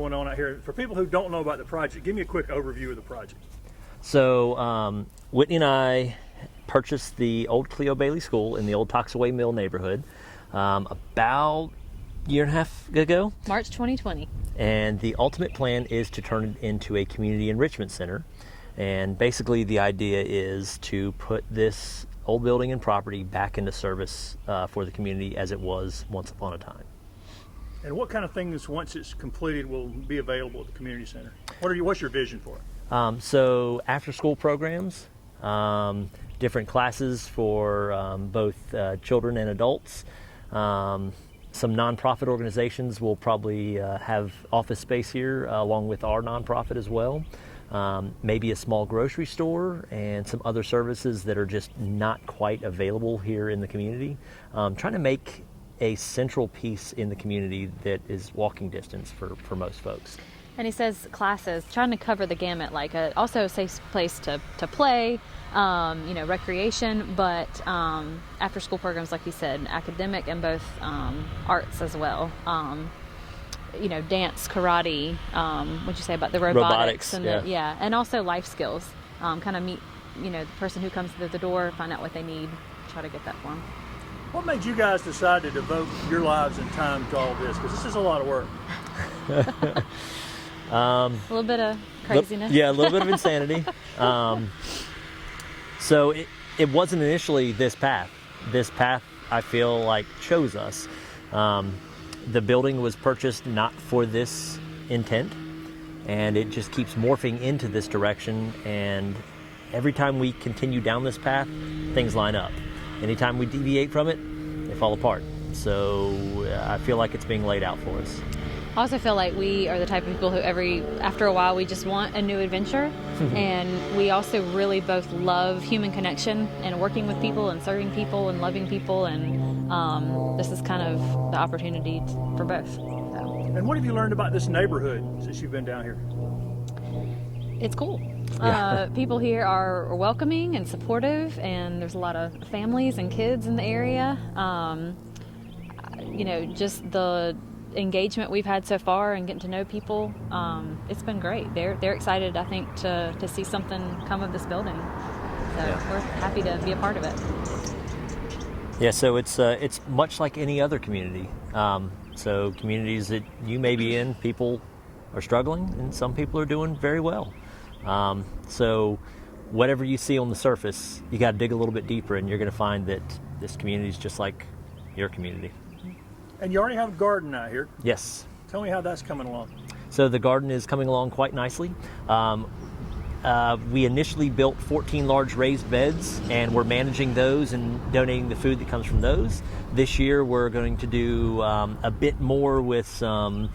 going on out here. For people who don't know about the project, give me a quick overview of the project. So Whitney and I purchased the old Cleo Bailey School in the old Toxaway Mill neighborhood about a year and a half ago. March 2020. And the ultimate plan is to turn it into a community enrichment center. And basically the idea is to put this old building and property back into service for the community as it was once upon a time. And what kind of things, once it's completed, will be available at the community center? What's your vision for it? So after school programs, different classes for both children and adults. Some nonprofit organizations will probably have office space here along with our nonprofit as well. Maybe a small grocery store and some other services that are just not quite available here in the community. Trying to make a central piece in the community that is walking distance for most folks. And he says classes, trying to cover the gamut, like also a safe place to play, recreation, but after school programs, like you said, academic and both arts as well. Dance, karate, what'd you say about the robotics and and also life skills. Kind of meet, the person who comes through the door, find out what they need, try to get that for them. What made you guys decide to devote your lives and time to all this? Because this is a lot of work. A little bit of craziness. A little bit of insanity. So it wasn't initially this path. This path, I feel like, chose us. The building was purchased not for this intent, and it just keeps morphing into this direction, and every time we continue down this path, things line up. Anytime we deviate from it, they fall apart. So I feel like it's being laid out for us. I also feel like we are the type of people who after a while we just want a new adventure. And we also really both love human connection and working with people and serving people and loving people, and this is kind of the opportunity for both. So. And what have you learned about this neighborhood since you've been down here? It's cool. People here are welcoming and supportive, and there's a lot of families and kids in the area. Just the engagement we've had so far and getting to know people, it's been great. They're excited, I think, to see something come of this building. So we're happy to be a part of it. Yeah, so it's much like any other community. So communities that you may be in, people are struggling, and some people are doing very well. So whatever you see on the surface, you got to dig a little bit deeper, and you're going to find that this community is just like your community. And you already have a garden out here. Yes. Tell me how that's coming along. So the garden is coming along quite nicely. We initially built 14 large raised beds, and we're managing those and donating the food that comes from those. This year we're going to do a bit more with some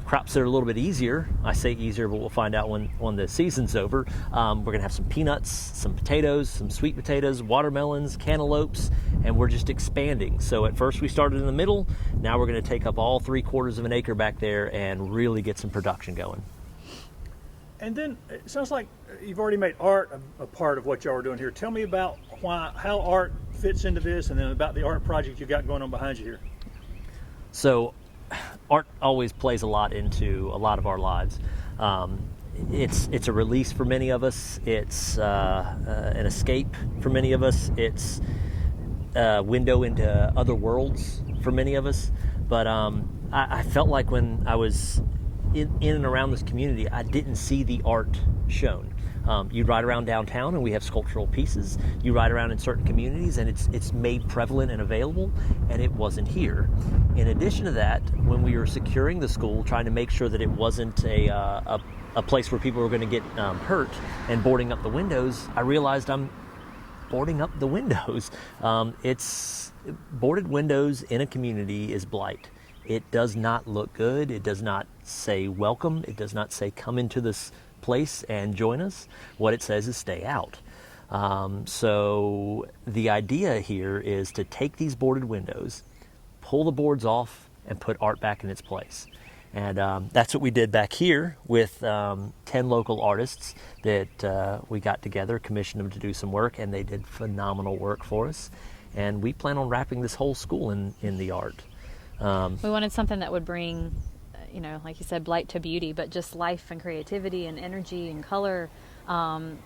crops that are a little bit easier. I say easier, but we'll find out when the season's over. We're going to have some peanuts, some potatoes, some sweet potatoes, watermelons, cantaloupes, and we're just expanding. So at first we started in the middle. Now we're going to take up all 3/4 of an acre back there and really get some production going. And then it sounds like you've already made art a part of what y'all are doing here. Tell me about how art fits into this, and then about the art project you got going on behind you here. So art always plays a lot into a lot of our lives. It's a release for many of us. It's an escape for many of us. It's a window into other worlds for many of us. But I felt like when I was in and around this community, I didn't see the art shown. You ride around downtown and we have sculptural pieces. You ride around in certain communities and it's made prevalent and available, and it wasn't here. In addition to that, when we were securing the school, trying to make sure that it wasn't a place where people were going to get hurt and boarding up the windows, I realized I'm boarding up the windows. It's boarded windows in a community is blight. It does not look good. It does not say welcome. It does not say come into this place and join us. What it says is stay out. So the idea here is to take these boarded windows, pull the boards off, and put art back in its place. And that's what we did back here with 10 local artists that we got together, commissioned them to do some work, and they did phenomenal work for us. And we plan on wrapping this whole school in the art. We wanted something that would bring, like you said, blight to beauty, but just life and creativity and energy and color, and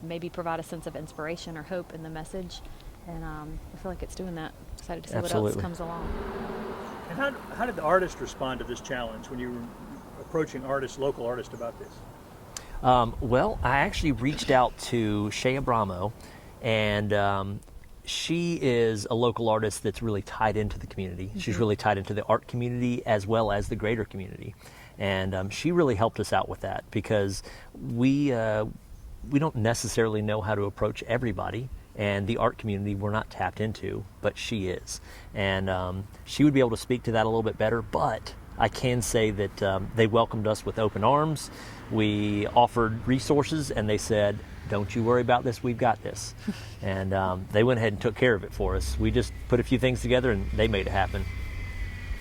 maybe provide a sense of inspiration or hope in the message. And I feel like it's doing that. Excited to see what else comes along. And how did the artist respond to this challenge when you were approaching local artists about this? Well, I actually reached out to Shea Abramo, and she is a local artist that's really tied into the community. Mm-hmm. She's really tied into the art community as well as the greater community. And she really helped us out with that, because we don't necessarily know how to approach everybody. And the art community we're not tapped into, but she is. And she would be able to speak to that a little bit better, but I can say that they welcomed us with open arms. We offered resources, and they said, don't you worry about this, we've got this. And they went ahead and took care of it for us. We just put a few things together, and they made it happen.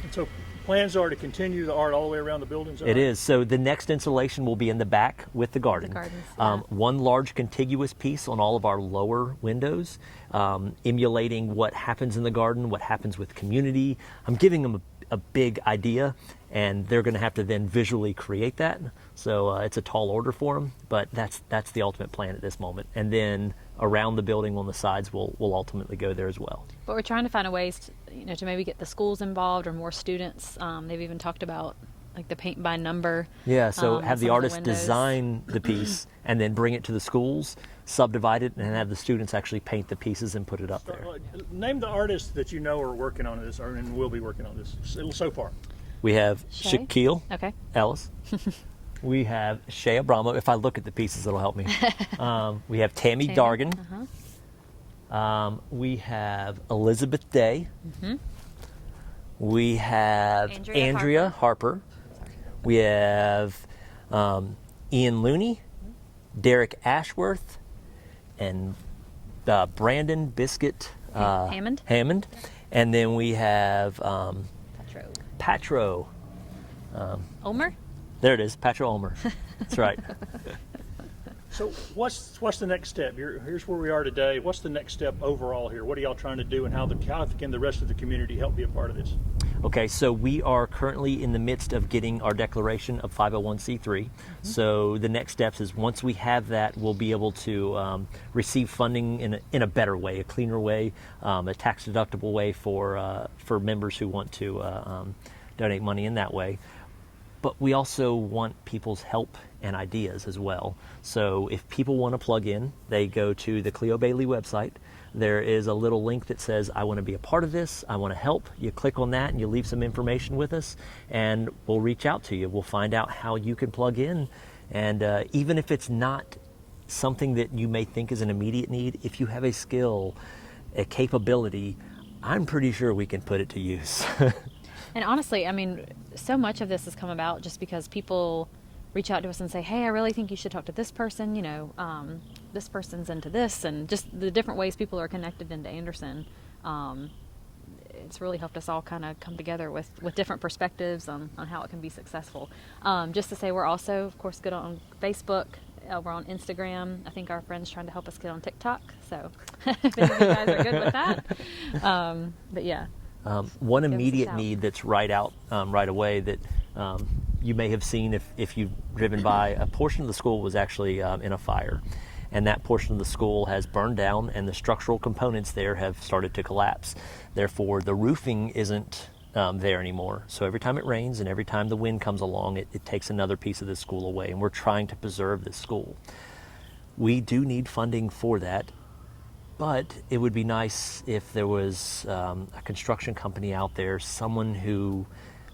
And so plans are to continue the art all the way around the buildings? It is. So the next installation will be in the back with the garden. The gardens, yeah. One large contiguous piece on all of our lower windows, emulating what happens in the garden, what happens with community. I'm giving them a big idea, and they're going to have to then visually create that. So it's a tall order for them, but that's the ultimate plan at this moment. And then around the building on the sides, we'll ultimately go there as well. But we're trying to find ways to maybe get the schools involved or more students. They've even talked about like the paint by number. Yeah, so have the artist windows. design the piece and then bring it to the schools, subdivide it, and have the students actually paint the pieces and put it up there. Name the artists that you know are working on this and will be working on this so far. We have Shay? Shaquille Okay. Ellis. We have Shea Abramo. If I look at the pieces, it'll help me. We have Tammy Dargan. Uh-huh. We have Elizabeth Day. Mm-hmm. We have Andrea Harper. We have Ian Looney, Derek Ashworth, and Brandon Biscuit Hammond. And then we have Patro. Ulmer? There it is, Patro Ulmer. That's right. So what's the next step? Here's where we are today. What's the next step overall here? What are y'all trying to do, and how can the rest of the community help be a part of this? Okay, so we are currently in the midst of getting our declaration of 501c3. Mm-hmm. So the next steps is once we have that, we'll be able to receive funding in a better way, a cleaner way, a tax deductible way for members who want to donate money in that way. But we also want people's help and ideas as well. So if people want to plug in, they go to the Cleo Bailey website. There is a little link that says, I want to be a part of this, I want to help. You click on that and you leave some information with us, and we'll reach out to you. We'll find out how you can plug in. And even if it's not something that you may think is an immediate need, if you have a skill, a capability, I'm pretty sure we can put it to use. And honestly, I mean, so much of this has come about just because people reach out to us and say, hey, I really think you should talk to this person, this person's into this, and just the different ways people are connected into Anderson. It's really helped us all kind of come together with different perspectives on how it can be successful. Just to say, we're also, of course, good on Facebook. We're on Instagram. I think our friend's trying to help us get on TikTok. So if any of you guys are good with that. But yeah. One immediate need that's right away that you may have seen if you've driven by, a portion of the school was actually in a fire. And that portion of the school has burned down, and the structural components there have started to collapse. Therefore, the roofing isn't there anymore. So every time it rains and every time the wind comes along, it takes another piece of this school away, and we're trying to preserve this school. We do need funding for that. But it would be nice if there was a construction company out there, someone who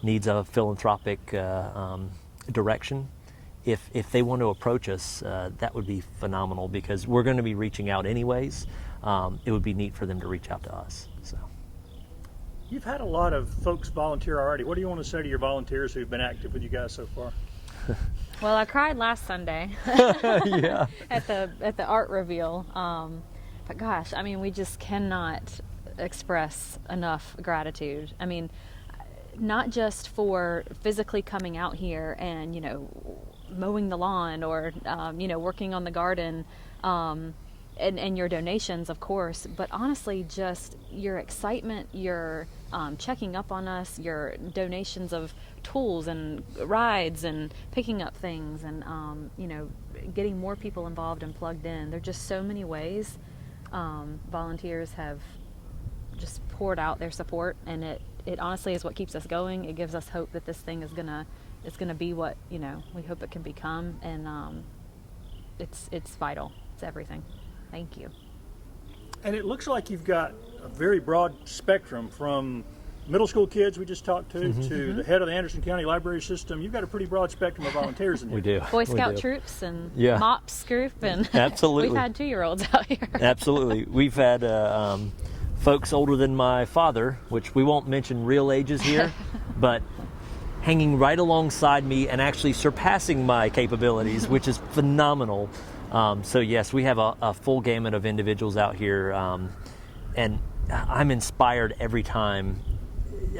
needs a philanthropic direction. If they want to approach us, that would be phenomenal, because we're going to be reaching out anyways. It would be neat for them to reach out to us. So, you've had a lot of folks volunteer already. What do you want to say to your volunteers who've been active with you guys so far? Well, I cried last Sunday yeah. at the art reveal. But gosh, I mean, we just cannot express enough gratitude. I mean, not just for physically coming out here and, mowing the lawn or, working on the garden, and your donations, of course, but honestly, just your excitement, your checking up on us, your donations of tools and rides and picking up things, and getting more people involved and plugged in. There are just so many ways volunteers have just poured out their support, and it honestly is what keeps us going. It gives us hope that this thing is gonna be what we hope it can become, and it's vital. It's everything. Thank you. And it looks like you've got a very broad spectrum, from middle school kids we just talked to the head of the Anderson County Library System. You've got a pretty broad spectrum of volunteers in here. We do. Boy Scout troops and Yeah. MOPS group, and Absolutely. we've had 2-year-olds out here. Absolutely. We've had folks older than my father, which we won't mention real ages here, but hanging right alongside me and actually surpassing my capabilities, which is phenomenal. So yes, we have a full gamut of individuals out here, and I'm inspired every time.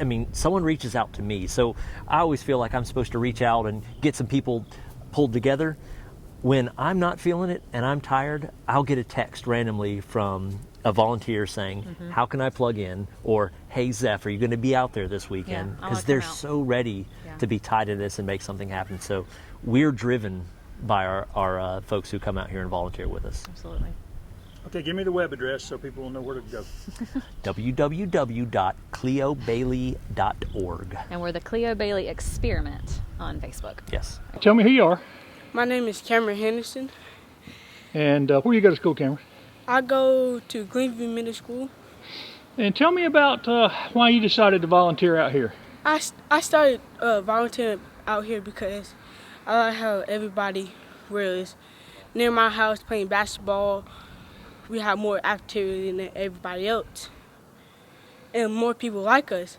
I mean, someone reaches out to me, so I always feel like I'm supposed to reach out and get some people pulled together. When I'm not feeling it and I'm tired, I'll get a text randomly from a volunteer saying, how can I plug in? Or, hey, Zeph, are you going to be out there this weekend? Yeah, Because they're so ready to be tied to this and make something happen. So we're driven by our folks who come out here and volunteer with us. Absolutely. Okay, give me the web address so people will know where to go. www.cleobailey.org. And we're the Cleo Bailey Experiment on Facebook. Yes. Tell me who you are. My name is Cameron Henderson. And where you go to school, Cameron? I go to Greenview Middle School. And tell me about why you decided to volunteer out here. I started volunteering out here because I like how everybody really is near my house playing basketball. We have more activity than everybody else, and more people like us.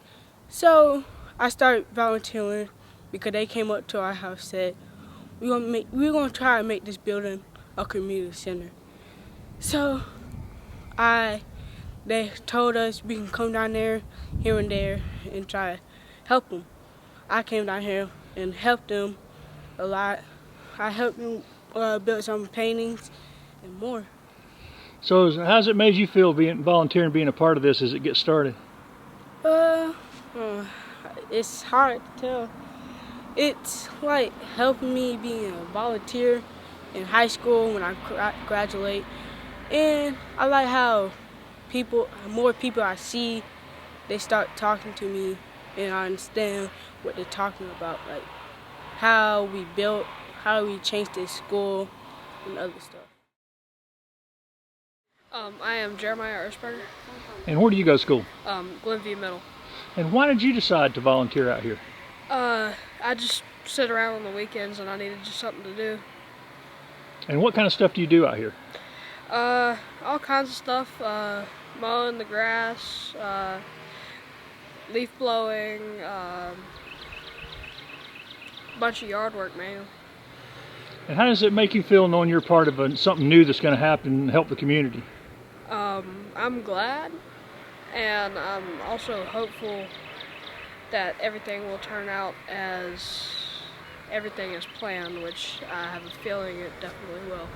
So I started volunteering because they came up to our house and said, we're gonna try to make this building a community center. So they told us we can come down there, here and there, and try to help them. I came down here and helped them a lot. I helped them build some paintings and more. So how's it made you feel volunteering, being a part of this as it gets started? It's hard to tell. It's like helping me being a volunteer in high school when I graduate. And I like how more people I see, they start talking to me, and I understand what they're talking about, like how we changed this school and other stuff. I am Jeremiah Ersberger, And where do you go to school? Glenview Middle. And why did you decide to volunteer out here? I just sit around on the weekends and I needed just something to do. And what kind of stuff do you do out here? All kinds of stuff, mowing the grass, leaf blowing, bunch of yard work, man. And how does it make you feel knowing you're part of something new that's going to happen and help the community? I'm glad, and I'm also hopeful that everything will turn out as everything is planned, which I have a feeling it definitely will.